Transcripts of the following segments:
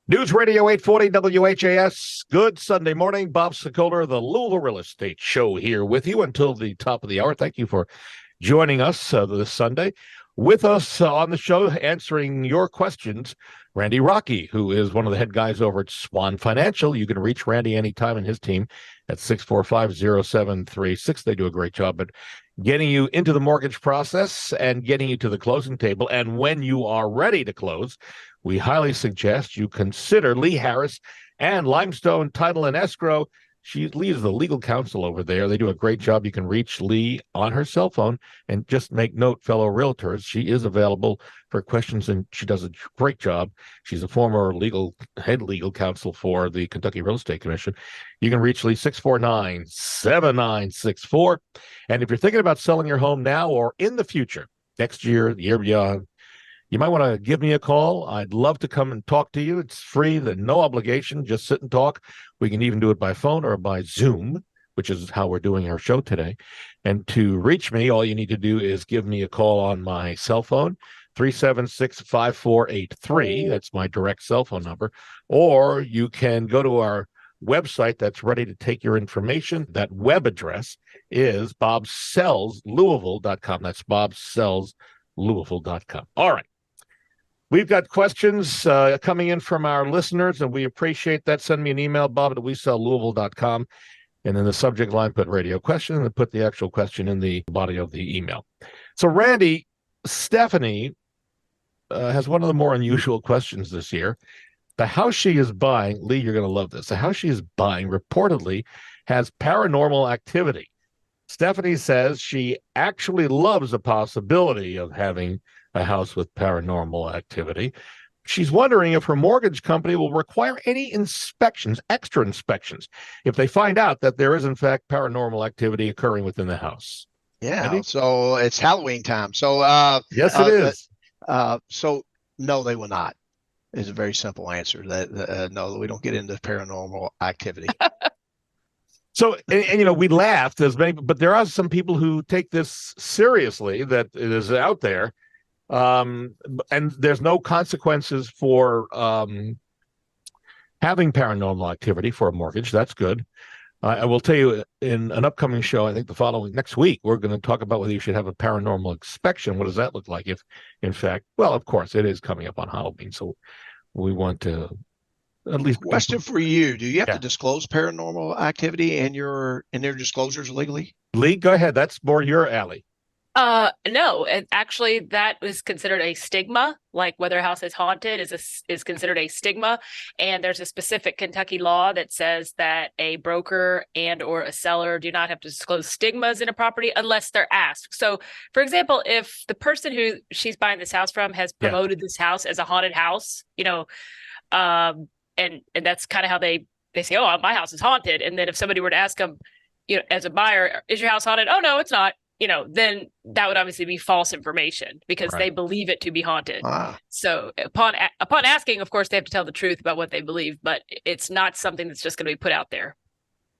News Radio 840 WHAS. Good Sunday morning. Bob Sokoler, the Louisville Real Estate Show, here with you until the top of the hour. Thank you for joining us this Sunday. With us on the show, answering your questions, Randy Rocky, who is one of the head guys over at Swan Financial. You can reach Randy anytime and his team at 645-0736. They do a great job at getting you into the mortgage process and getting you to the closing table. And when you are ready to close, we highly suggest you consider Lee Harris and Limestone Title and Escrow. She leads the legal counsel over there. They do a great job. You can reach Lee on her cell phone, and just make note, fellow realtors, she is available for questions, and she does a great job. She's a former head legal counsel for the Kentucky Real Estate Commission. You can reach Lee 649-7964. And if you're thinking about selling your home now or in the future, next year, the year beyond, you might want to give me a call. I'd love to come and talk to you. It's free, no obligation. Just sit and talk. We can even do it by phone or by Zoom, which is how we're doing our show today. And to reach me, all you need to do is give me a call on my cell phone, 376-5483. That's my direct cell phone number. Or you can go to our website that's ready to take your information. That web address is bobsellslouisville.com. That's bobsellslouisville.com. All right. We've got questions coming in from our listeners, and we appreciate that. Send me an email, bob@weselllouisville.com, and in the subject line, put radio question, and then put the actual question in the body of the email. So, Randy, Stephanie has one of the more unusual questions this year. The house she is buying, Lee, you're going to love this. The house she is buying reportedly has paranormal activity. Stephanie says she actually loves the possibility of having a house with paranormal activity. She's wondering if her mortgage company will require any inspections, extra inspections, if they find out that there is, in fact, paranormal activity occurring within the house. Yeah, Randy? So it's Halloween time. So yes, it is. So no, they will not. Is a very simple answer. That no, we don't get into paranormal activity. So, and we laughed, but there are some people who take this seriously, that it is out there. And there's no consequences for having paranormal activity for a mortgage. That's good. I will tell you, in an upcoming show, I think next week, we're going to talk about whether you should have a paranormal inspection. What does that look like if, in fact, well, of course, it is coming up on Halloween, so we want to at least... Question for you. Do you have to disclose paranormal activity in their disclosures legally? Lee, go ahead. That's more your alley. No, actually, that is considered a stigma. Like whether a house is haunted is considered a stigma, and there's a specific Kentucky law that says that a broker and or a seller do not have to disclose stigmas in a property unless they're asked. So, for example, if the person who she's buying this house from has promoted this house as a haunted house, and that's kind of how they say, "Oh, my house is haunted," and then if somebody were to ask them, as a buyer, "Is your house haunted?" "Oh, no, it's not." Then that would obviously be false information because they believe it to be haunted. So upon asking, of course, they have to tell the truth about what they believe, but it's not something that's just going to be put out there.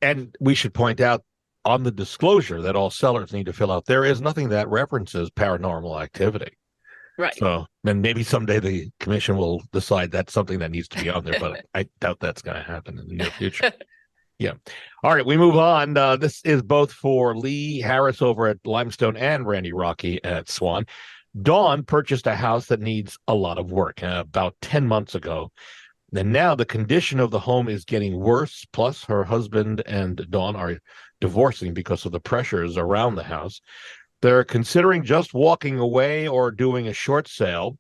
And we should point out on the disclosure that all sellers need to fill out, there is nothing that references paranormal activity. Right. So then maybe someday the commission will decide that's something that needs to be on there, but I doubt that's going to happen in the near future. Yeah. All right, we move on. This is both for Lee Harris over at Limestone and Randy Rocky at Swan. Dawn purchased a house that needs a lot of work about 10 months ago. And now the condition of the home is getting worse. Plus, her husband and Dawn are divorcing because of the pressures around the house. They're considering just walking away or doing a short sale.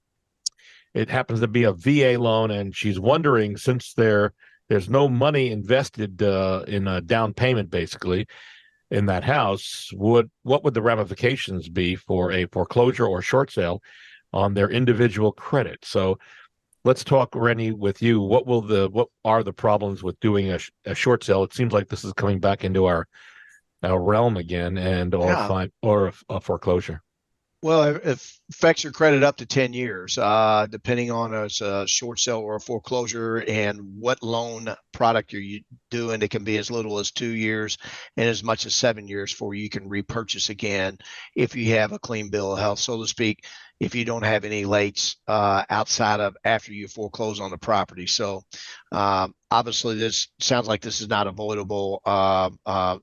It happens to be a VA loan, and she's wondering, since there's no money invested in a down payment, basically, in that house, what would the ramifications be for a foreclosure or short sale on their individual credit? So let's talk, Rennie, with you. What are the problems with doing a short sale? It seems like this is coming back into our realm again, or a foreclosure. Well, it affects your credit up to 10 years, depending on a short sale or a foreclosure and what loan product you're doing. It can be as little as 2 years and as much as 7 years before you can repurchase again if you have a clean bill of health, so to speak. if you don't have any lates outside of after you foreclose on the property. So obviously this sounds like this is not avoidable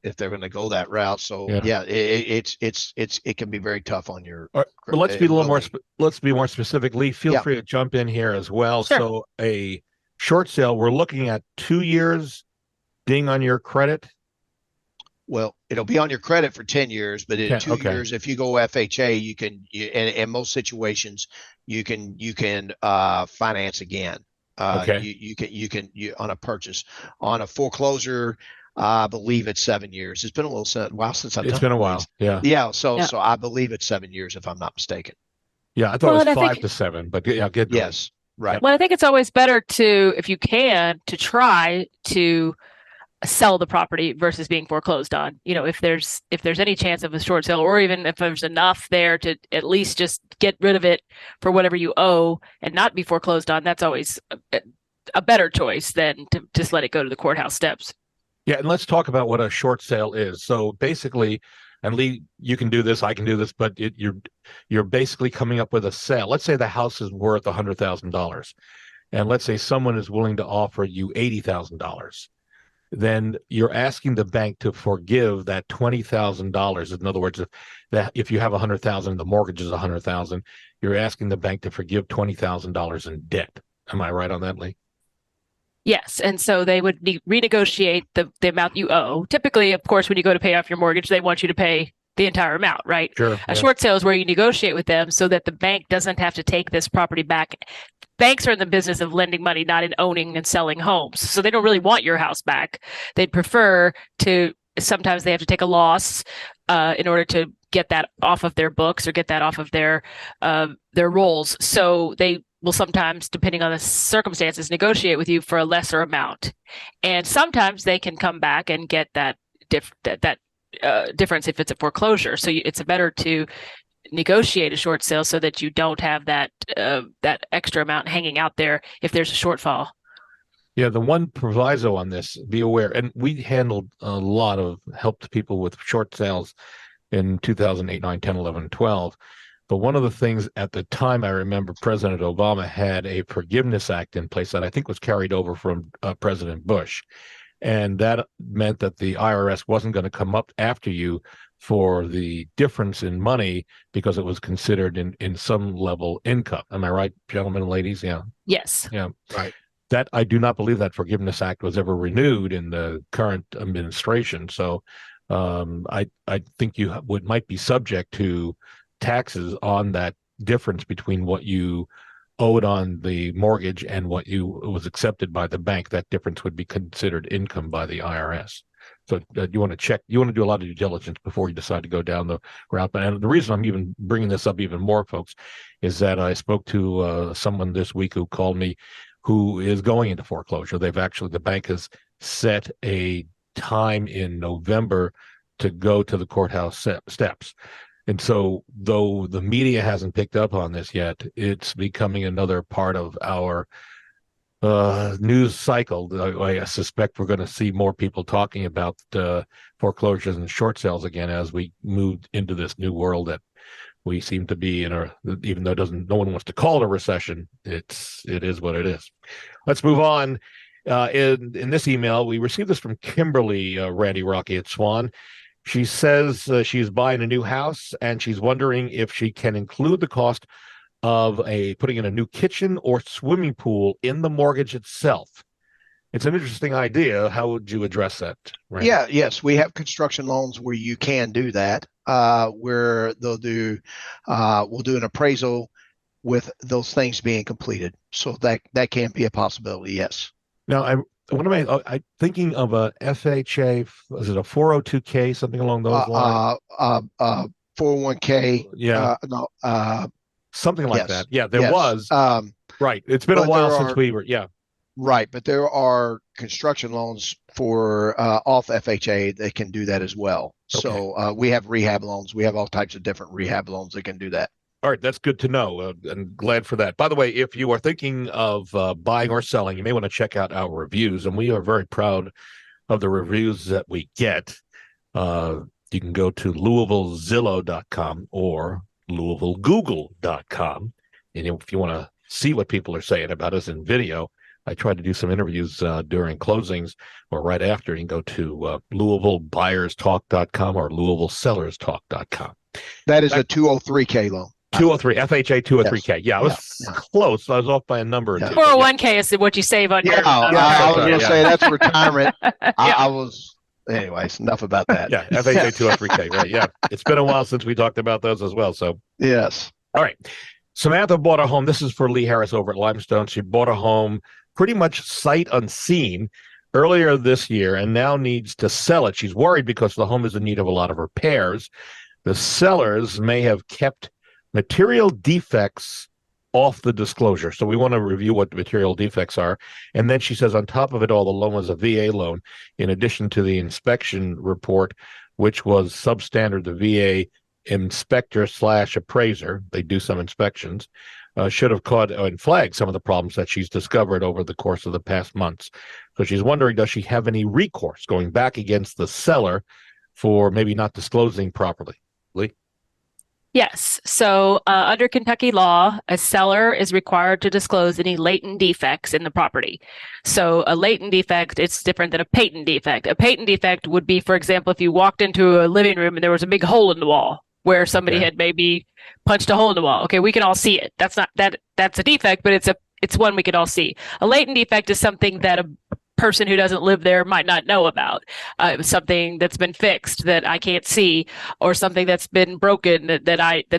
if they're going to go that route. So yeah, it can be very tough on your. All right, but let's be a little more. Let's be more specific. Lee, feel free to jump in here as well. Sure. So a short sale, we're looking at 2 years ding on your credit. Well, it'll be on your credit for 10 years, but in 2 years, if you go FHA, you can, and in most situations, you can finance again. You can on a purchase. On a foreclosure, I believe it's 7 years. It's been a while since I've done it. It's been a while. Yeah. Yeah. So I believe it's 7 years if I'm not mistaken. Yeah, I thought it was 5 to 7, but yeah, get going. Yes. Right. Well, I think it's always better to, if you can, to try to sell the property versus being foreclosed on. You know, if there's any chance of a short sale, or even if there's enough there to at least just get rid of it for whatever you owe and not be foreclosed on, that's always a better choice than to just let it go to the courthouse steps. Yeah, and let's talk about what a short sale is. So basically, and Lee, you can do this, I can do this, but you're basically coming up with a sale. Let's say the house is worth $100,000, and let's say someone is willing to offer you $80,000. Then you're asking the bank to forgive that $20,000. In other words, if you have $100,000, the mortgage is $100,000, you're asking the bank to forgive $20,000 in debt. Am I right on that, Lee? Yes, and so they would renegotiate the amount you owe. Typically, of course, when you go to pay off your mortgage, they want you to pay the entire amount, right? Sure. A short sale is where you negotiate with them so that the bank doesn't have to take this property back. Banks are in the business of lending money, not in owning and selling homes. So they don't really want your house back. They'd prefer to, sometimes they have to take a loss in order to get that off of their books or get that off of their rolls. So they will sometimes, depending on the circumstances, negotiate with you for a lesser amount. And sometimes they can come back and get that difference if it's a foreclosure. So it's better to negotiate a short sale so that you don't have that extra amount hanging out there if there's a shortfall. Yeah, the one proviso on this, be aware, and we handled a lot of helped people with short sales in 2008, 9, 10, 11, 12. But one of the things at the time, I remember President Obama had a Forgiveness Act in place that I think was carried over from President Bush. And that meant that the IRS wasn't going to come up after you for the difference in money because it was considered in some level income. Am I right, gentlemen and ladies? Yeah. Yes. Yeah. Right. That I do not believe that Forgiveness Act was ever renewed in the current administration. So I think you might be subject to taxes on that difference between what you owed on the mortgage and what was accepted by the bank. That difference would be considered income by the IRS. So you want to check, you want to do a lot of due diligence before you decide to go down the route. And the reason I'm even bringing this up even more, folks, is that I spoke to someone this week who called me who is going into foreclosure. The bank has set a time in November to go to the courthouse steps. And so, though the media hasn't picked up on this yet, it's becoming another part of our news cycle. I suspect we're going to see more people talking about foreclosures and short sales again as we move into this new world that we seem to be in. Even though no one wants to call it a recession, it is what it is. Let's move on. In this email, we received this from Kimberly Randy Rocky at Swan. She says she's buying a new house and she's wondering if she can include the cost of putting in a new kitchen or swimming pool in the mortgage itself. It's an interesting idea. How would you address that? Randy? Yes, we have construction loans where you can do that, where we'll do an appraisal with those things being completed. So that can be a possibility. Yes. Now, I'm thinking of a FHA. Is it a 402k, something along those lines? 401k. Yeah. Something like that. Yeah, there was. Right. It's been a while since we were. Yeah. Right, but there are construction loans for off FHA that can do that as well. Okay. So we have rehab loans. We have all types of different rehab loans that can do that. All right, that's good to know, and glad for that. By the way, if you are thinking of buying or selling, you may want to check out our reviews, and we are very proud of the reviews that we get. You can go to LouisvilleZillow.com or LouisvilleGoogle.com. And if you want to see what people are saying about us in video, I tried to do some interviews during closings or right after. You can go to LouisvilleBuyersTalk.com or LouisvilleSellersTalk.com. That is a 203K loan. 203, FHA 203K. Yes. Yeah, I was close. I was off by a number or two. 401K is what you save on your. I was going to say that's retirement. I was. Anyways, enough about that. Yeah, FHA 203K, right? Yeah, it's been a while since we talked about those as well. So, yes. All right. Samantha bought a home. This is for Lee Harris over at Limestone. She bought a home pretty much sight unseen earlier this year and now needs to sell it. She's worried because the home is in need of a lot of repairs. The sellers may have kept material defects off the disclosure. So we want to review what the material defects are. And then she says on top of it all, the loan was a VA loan, in addition to the inspection report, which was substandard. The VA inspector / appraiser, they do some inspections, should have caught and flagged some of the problems that she's discovered over the course of the past months. So she's wondering, does she have any recourse going back against the seller for maybe not disclosing properly? Lee? Yes. So under Kentucky law, a seller is required to disclose any latent defects in the property. So a latent defect, it's different than a patent defect. A patent defect would be, for example, if you walked into a living room and there was a big hole in the wall where somebody had maybe punched a hole in the wall. Okay, we can all see it. That's a defect, but it's one we can all see. A latent defect is something that a person who doesn't live there might not know about. Something that's been fixed that I can't see, or something that's been broken that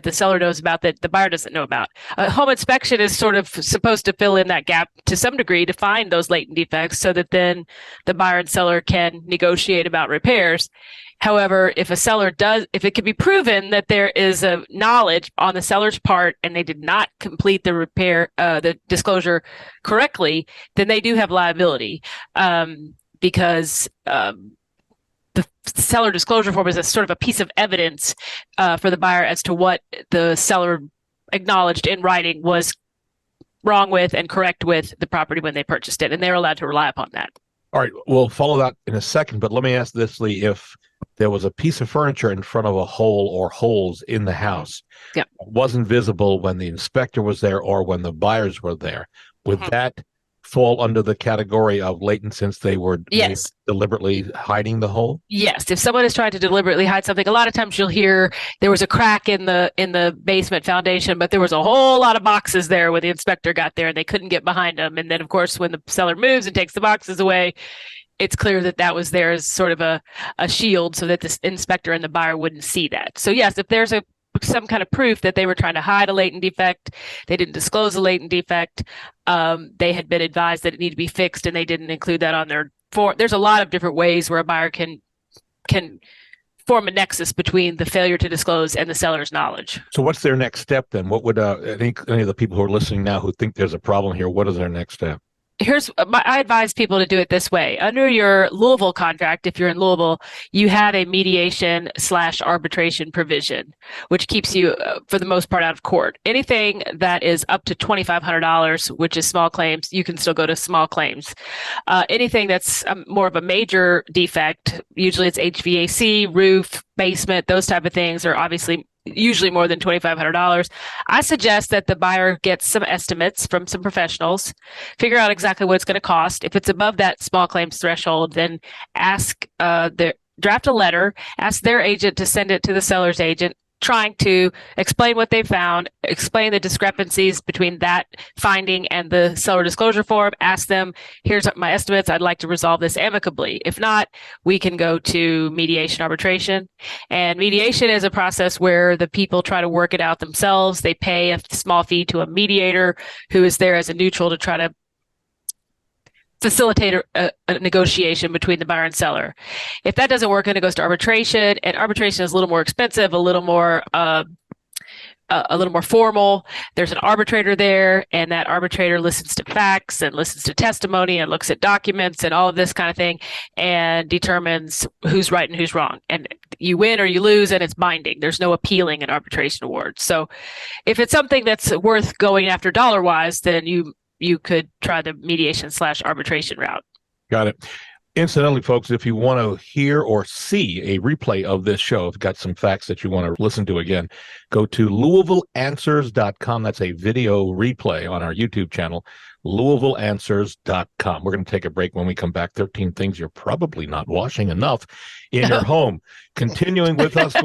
the seller knows about that the buyer doesn't know about. A home inspection is sort of supposed to fill in that gap to some degree to find those latent defects so that then the buyer and seller can negotiate about repairs. However, if it can be proven that there is a knowledge on the seller's part and they did not complete the the disclosure correctly, then they do have liability because the seller disclosure form is a sort of a piece of evidence for the buyer as to what the seller acknowledged in writing was wrong with and correct with the property when they purchased it, and they're allowed to rely upon that. All right, we'll follow that in a second, but let me ask this, Lee. If there was a piece of furniture in front of a hole or holes in the house, it wasn't visible when the inspector was there or when the buyers were there, would that fall under the category of latent since they were deliberately hiding the hole? Yes. If someone is trying to deliberately hide something, a lot of times you'll hear there was a crack in the basement foundation, but there was a whole lot of boxes there when the inspector got there and they couldn't get behind them. And then, of course, when the seller moves and takes the boxes away, it's clear that was there as sort of a shield so that the inspector and the buyer wouldn't see that. So, yes, if there's some kind of proof that they were trying to hide a latent defect, they didn't disclose a latent defect, they had been advised that it needed to be fixed and they didn't include that on their form. There's a lot of different ways where a buyer can form a nexus between the failure to disclose and the seller's knowledge. So what's their next step then? What would any of the people who are listening now who think there's a problem here, what is their next step? I advise people to do it this way. Under your Louisville contract, if you're in Louisville, you have a mediation / arbitration provision, which keeps you, for the most part, out of court. Anything that is up to $2,500, which is small claims, you can still go to small claims. Anything that's more of a major defect, usually it's HVAC, roof, basement, those type of things are obviously usually more than $2,500. I suggest that the buyer gets some estimates from some professionals, figure out exactly what it's going to cost. If it's above that small claims threshold, then draft a letter, ask their agent to send it to the seller's agent, trying to explain what they found, explain the discrepancies between that finding and the seller disclosure form, ask them, here's my estimates, I'd like to resolve this amicably. If not, we can go to mediation arbitration. And mediation is a process where the people try to work it out themselves. They pay a small fee to a mediator who is there as a neutral to try to facilitate a negotiation between the buyer and seller. If that doesn't work, then it goes to arbitration, and arbitration is a little more expensive, a little more formal. There's an arbitrator there, and that arbitrator listens to facts and listens to testimony and looks at documents and all of this kind of thing and determines who's right and who's wrong. And you win or you lose, and it's binding. There's no appealing in arbitration awards. So if it's something that's worth going after dollar-wise, then you could try the mediation / arbitration route. Got it. Incidentally, folks, if you want to hear or see a replay of this show, if you've got some facts that you want to listen to again, go to LouisvilleAnswers.com. That's a video replay on our YouTube channel, LouisvilleAnswers.com. We're going to take a break. When we come back, 13 things you're probably not washing enough in your home. Continuing with us,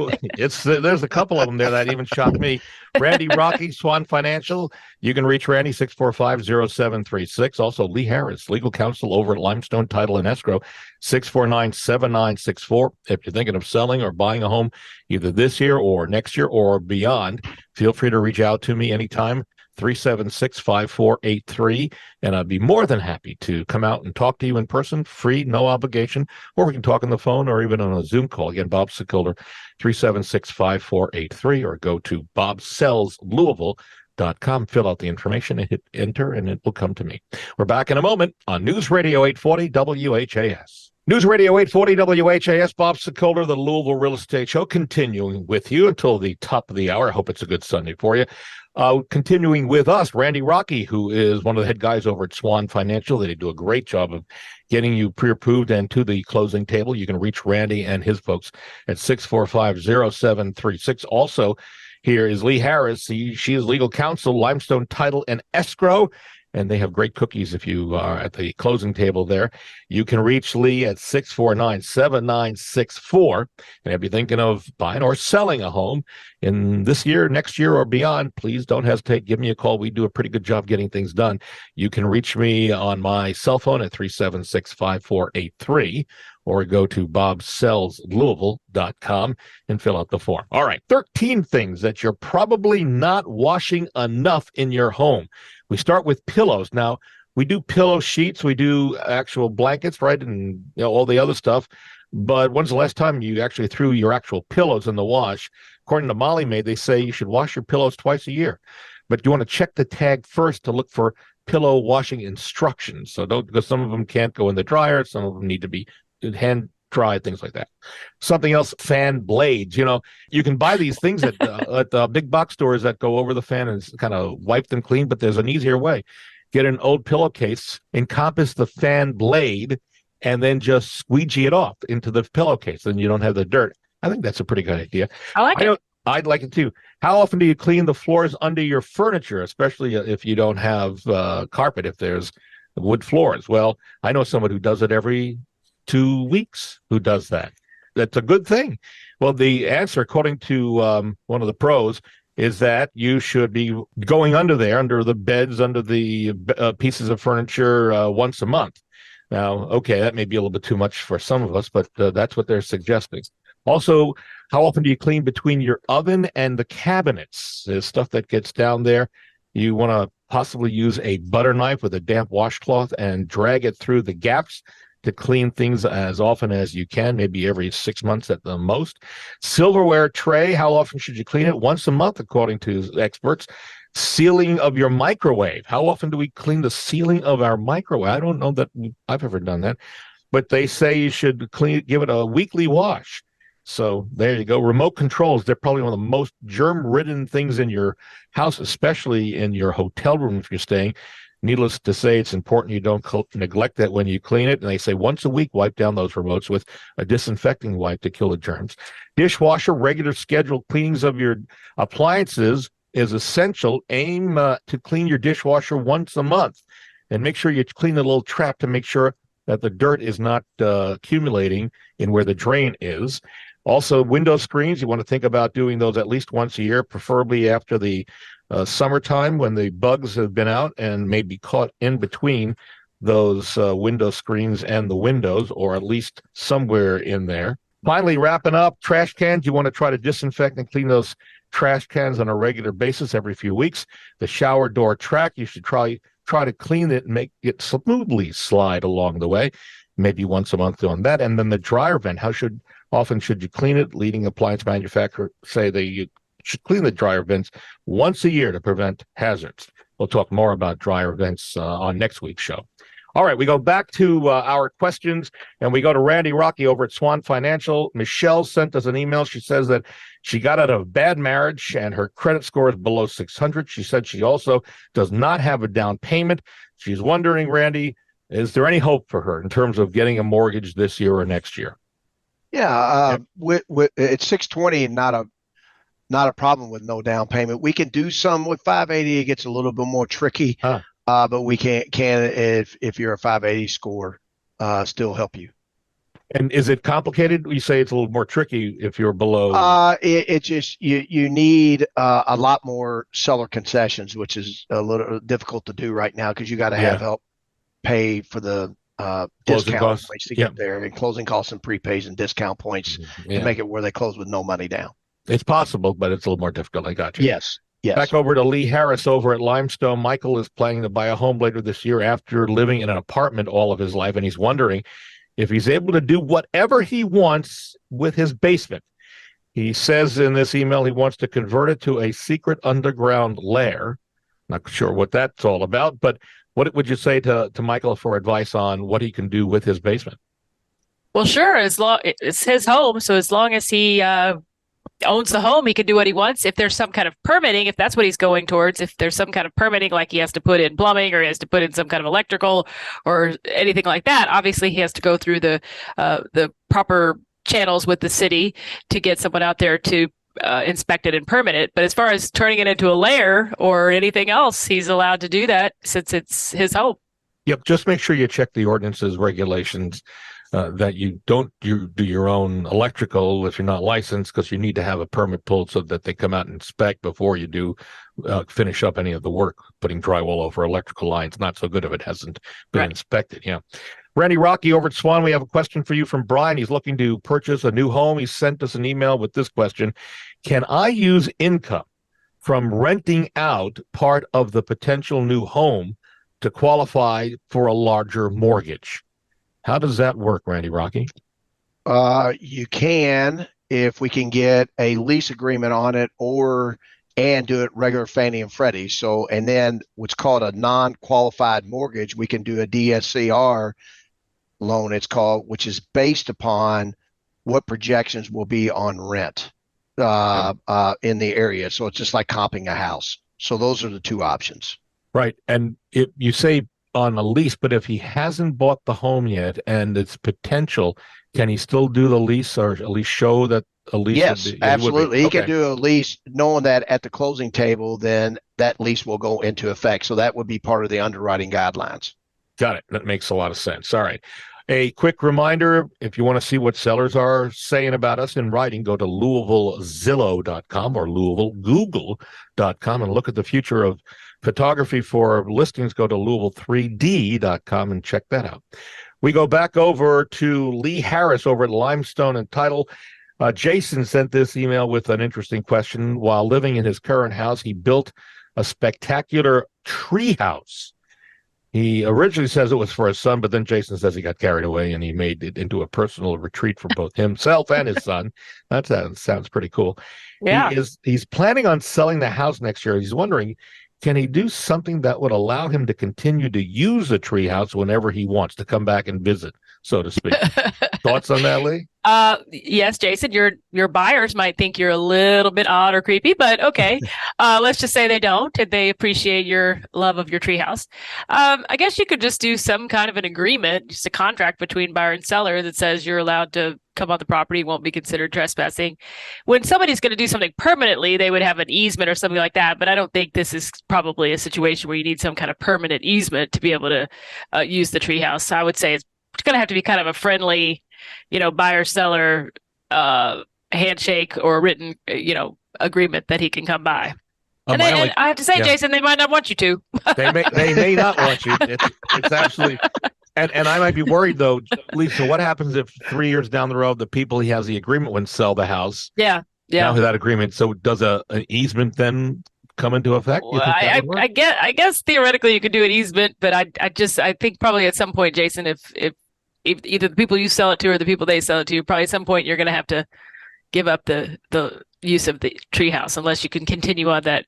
there's a couple of them there that even shocked me. Randy Rocky, Swan Financial. You can reach Randy, 645-0736. Also, Lee Harris, legal counsel over at Limestone Title and Escrow, 649-7964. If you're thinking of selling or buying a home either this year or next year or beyond, feel free to reach out to me anytime, 376-5483, and I'd be more than happy to come out and talk to you in person, free, no obligation, or we can talk on the phone or even on a Zoom call. Again, Bob Sokoler, 376-5483, or go to bobsellslouisville.com, fill out the information and hit enter, and it will come to me. We're back in a moment on News Radio 840 WHAS. News Radio 840 WHAS, Bob Sokoler, the Louisville Real Estate Show, continuing with you until the top of the hour. I hope it's a good Sunday for you. Continuing with us, Randy Rocky, who is one of the head guys over at Swan Financial. They do a great job of getting you pre-approved and to the closing table. You can reach Randy and his folks at 645-0736. Also, here is Lee Harris. She is legal counsel, Limestone Title and Escrow, and they have great cookies if you are at the closing table there. You can reach Lee at 649-7964. And if you're thinking of buying or selling a home in this year, next year, or beyond, please don't hesitate. Give me a call. We do a pretty good job getting things done. You can reach me on my cell phone at 376-5483, or go to bobsellslouisville.com and fill out the form. All right, 13 things that you're probably not washing enough in your home. We start with pillows. Now, we do pillow sheets, we do actual blankets, right, and all the other stuff. But when's the last time you actually threw your actual pillows in the wash? According to Molly Mae, they say you should wash your pillows twice a year. But you want to check the tag first to look for pillow washing instructions. So don't, because some of them can't go in the dryer, some of them need to be hand dried, things like that. Something else, fan blades. You can buy these things at the big box stores that go over the fan and kind of wipe them clean, but there's an easier way. Get an old pillowcase, encompass the fan blade, and then just squeegee it off into the pillowcase, and you don't have the dirt. I think that's a pretty good idea. I like it. I'd like it too. How often do you clean the floors under your furniture, especially if you don't have carpet, if there's wood floors? Well, I know someone who does it every 2 weeks who does that. That's a good thing. Well, the answer, according to one of the pros, is that you should be going under there, under the beds, under the pieces of furniture once a month. Now, okay, that may be a little bit too much for some of us, but that's what they're suggesting. Also, how often do you clean between your oven and the cabinets? There's stuff that gets down there. You want to possibly use a butter knife with a damp washcloth and drag it through the gaps to clean things as often as you can, maybe every 6 months at the most. Silverware tray, how often should you clean it? Once a month, according to experts. Sealing of your microwave. How often do we clean the sealing of our microwave? I don't know that I've ever done that, but they say you should give it a weekly wash. So there you go. Remote controls, they're probably one of the most germ-ridden things in your house, especially in your hotel room if you're staying. Needless to say, it's important you don't neglect that when you clean it. And they say once a week, wipe down those remotes with a disinfecting wipe to kill the germs. Dishwasher, regular scheduled cleanings of your appliances is essential. Aim to clean your dishwasher once a month. And make sure you clean the little trap to make sure that the dirt is not accumulating in where the drain is. Also, window screens, you want to think about doing those at least once a year, preferably after the summertime when the bugs have been out and may be caught in between those window screens and the windows, or at least somewhere in there. Finally, wrapping up, trash cans, you want to try to disinfect and clean those trash cans on a regular basis every few weeks. The shower door track, you should try to clean it and make it smoothly slide along the way, maybe once a month doing that. And then the dryer vent, how often should you clean it? Leading appliance manufacturers say that you should clean the dryer vents once a year to prevent hazards. We'll talk more about dryer vents on next week's show. All right, we go back to our questions, and we go to Randy Rocky over at Swan Financial. Michelle sent us an email. She says that she got out of a bad marriage, and her credit score is below 600. She said she also does not have a down payment. She's wondering, Randy, Is there any hope for her in terms of getting a mortgage this year or next year? Yeah, it's 620, not a problem with no down payment. We can do some with 580. It gets a little bit more tricky, but we can if you're a 580 score, still help you. And is it complicated? You say it's a little more tricky if you're below. It's just you need a lot more seller concessions, which is a little difficult to do right now because you got to have help pay for the discount costs. points to get there, and closing costs and prepays and discount points to make it where they close with no money down. It's possible, but it's a little more difficult. I got you. Yes. Back over to Lee Harris over at Limestone. Michael is planning to buy a home later this year after living in an apartment all of his life, and he's wondering if he's able to do whatever he wants with his basement. He says in this email he wants to convert it to a secret underground lair. Not sure what that's all about, but what would you say to Michael for advice on what he can do with his basement? Well, sure. It's his home, so as long as he owns the home, he can do what he wants. If there's some kind of permitting, if that's what he's going towards, if there's some kind of permitting, like he has to put in plumbing or he has to put in some kind of electrical or anything like that, obviously he has to go through the proper channels with the city to get someone out there to inspect it and permit it. But as far as turning it into a lair or anything else, he's allowed to do that since it's his home. Yep. Just make sure you check the ordinances, regulations, that you don't do your own electrical if you're not licensed, because you need to have a permit pulled so that they come out and inspect before you do finish up any of the work. Putting drywall over electrical lines, not so good if it hasn't been inspected. Yeah. Randy Rocky over at Swan, we have a question for you from Brian. He's looking to purchase a new home. He sent us an email with this question. Can I use income from renting out part of the potential new home to qualify for a larger mortgage? How does that work, Randy Rocky? You can, if we can get a lease agreement on it and do it regular Fannie and Freddie. So, and then what's called a non-qualified mortgage, we can do a DSCR loan, it's called, which is based upon what projections will be on rent in the area. So it's just like comping a house. So those are the two options. Right. And you say on a lease, but if he hasn't bought the home yet and it's potential, can he still do the lease or at least show that a lease? Yes, absolutely. He can do a lease knowing that at the closing table, then that lease will go into effect. So that would be part of the underwriting guidelines. Got it. That makes a lot of sense. All right. A quick reminder, if you want to see what sellers are saying about us in writing, go to LouisvilleZillow.com or LouisvilleGoogle.com and look at the future of photography for listings. Go to Louisville3D.com and check that out. We go back over to Lee Harris over at Limestone and Title. Jason sent this email with an interesting question. While living in his current house, he built a spectacular tree house. He originally says it was for his son, but then Jason says he got carried away and he made it into a personal retreat for both himself and his son. That sounds pretty cool. Yeah. He's planning on selling the house next year. He's wondering, can he do something that would allow him to continue to use the tree house whenever he wants to come back and visit, so to speak? Thoughts on that, Lee? Yes, Jason, your buyers might think you're a little bit odd or creepy, but okay. Let's just say they don't, and they appreciate your love of your treehouse. I guess you could just do some kind of an agreement, just a contract between buyer and seller that says you're allowed to come on the property, won't be considered trespassing. When somebody's going to do something permanently, they would have an easement or something like that, but I don't think this is probably a situation where you need some kind of permanent easement to be able to use the treehouse. So I would say it's going to have to be kind of a friendly, buyer-seller handshake or written, agreement that he can come by. And I have to say, Jason, they might not want you to. They may not want you. It's absolutely. And I might be worried, though, Lisa, what happens if 3 years down the road, the people he has the agreement with sell the house? Yeah. Now with that agreement, so does an easement then come into effect? Well, I guess theoretically you could do an easement, but I think probably at some point, Jason, if either the people you sell it to or the people they sell it to, probably at some point you're going to have to give up the use of the treehouse unless you can continue on that.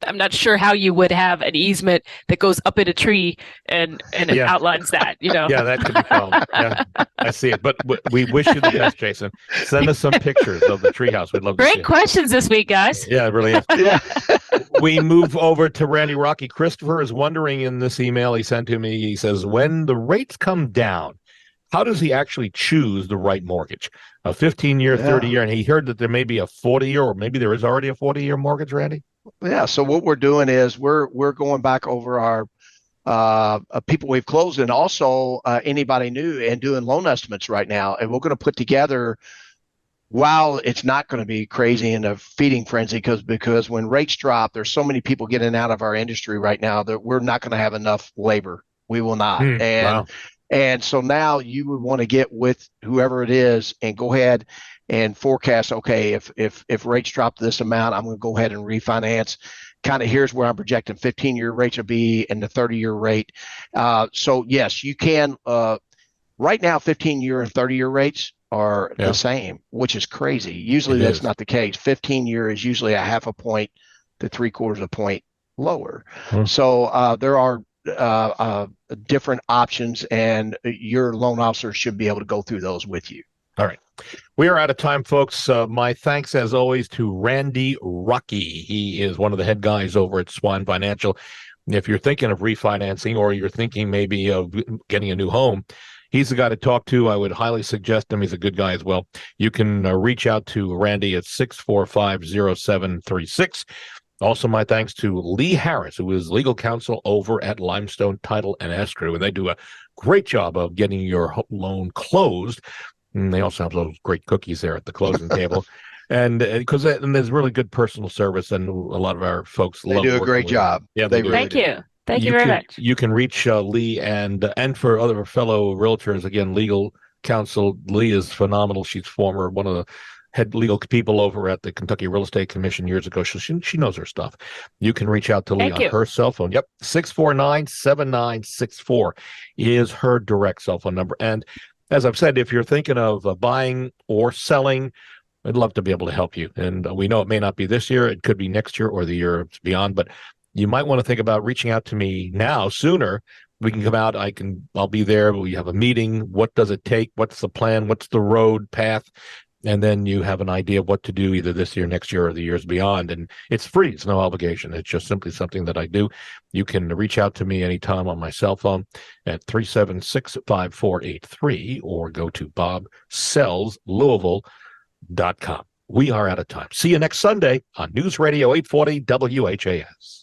I'm not sure how you would have an easement that goes up in a tree and it outlines that, Yeah, that could be fun. Yeah, I see it. But we wish you the best, Jason. Send us some pictures of the treehouse. We'd love to see it. Great questions this week, guys. Yeah, it really is. Yeah. We move over to Randy Rocky. Christopher is wondering in this email he sent to me, he says, when the rates come down, how does he actually choose the right mortgage? A 15-year, 30-year, and he heard that there may be a 40-year, or maybe there is already a 40-year mortgage, Randy? Yeah. So what we're doing is we're going back over our people we've closed and also anybody new and doing loan estimates right now. And we're going to put together, while it's not going to be crazy in a feeding frenzy, because when rates drop, there's so many people getting out of our industry right now that we're not going to have enough labor. We will not. Wow. And so now you would want to get with whoever it is and go ahead and forecast, okay, if rates drop this amount, I'm going to go ahead and refinance. Kind of here's where I'm projecting 15-year rates will be and the 30-year rate. So yes, you can. Right now, 15-year and 30-year rates are the same, which is crazy. Usually that's not the case. 15-year is usually a half a point to 3/4 a point lower. So there are different options, and your loan officer should be able to go through those with you. All right. We are out of time, folks. My thanks, as always, to Randy Rocky. He is one of the head guys over at Swan Financial. If you're thinking of refinancing or you're thinking maybe of getting a new home, he's the guy to talk to. I would highly suggest him. He's a good guy as well. You can reach out to Randy at 645-0736. Also, my thanks to Lee Harris, who is legal counsel over at Limestone Title and Escrow, and they do a great job of getting your loan closed. And they also have those great cookies there at the closing table. And because there's really good personal service, and a lot of our folks love. They do a great job. Yeah, they Thank you. Thank you very much. You can reach Lee and for other fellow realtors, again, legal counsel. Lee is phenomenal. She's one of the head legal people over at the Kentucky Real Estate Commission years ago. She knows her stuff. You can reach out to Lee on her cell phone. Yep, 649-7964 is her direct cell phone number. And as I've said, if you're thinking of buying or selling, I'd love to be able to help you. And we know it may not be this year. It could be next year or the year beyond. But you might want to think about reaching out to me now, sooner. We can come out. I'll be there. We have a meeting. What does it take? What's the plan? What's the road path? And then you have an idea of what to do either this year, next year, or the years beyond. And it's free. It's no obligation. It's just simply something that I do. You can reach out to me anytime on my cell phone at 376-5483 or go to bobsellslouisville.com. We are out of time. See you next Sunday on News Radio 840 WHAS.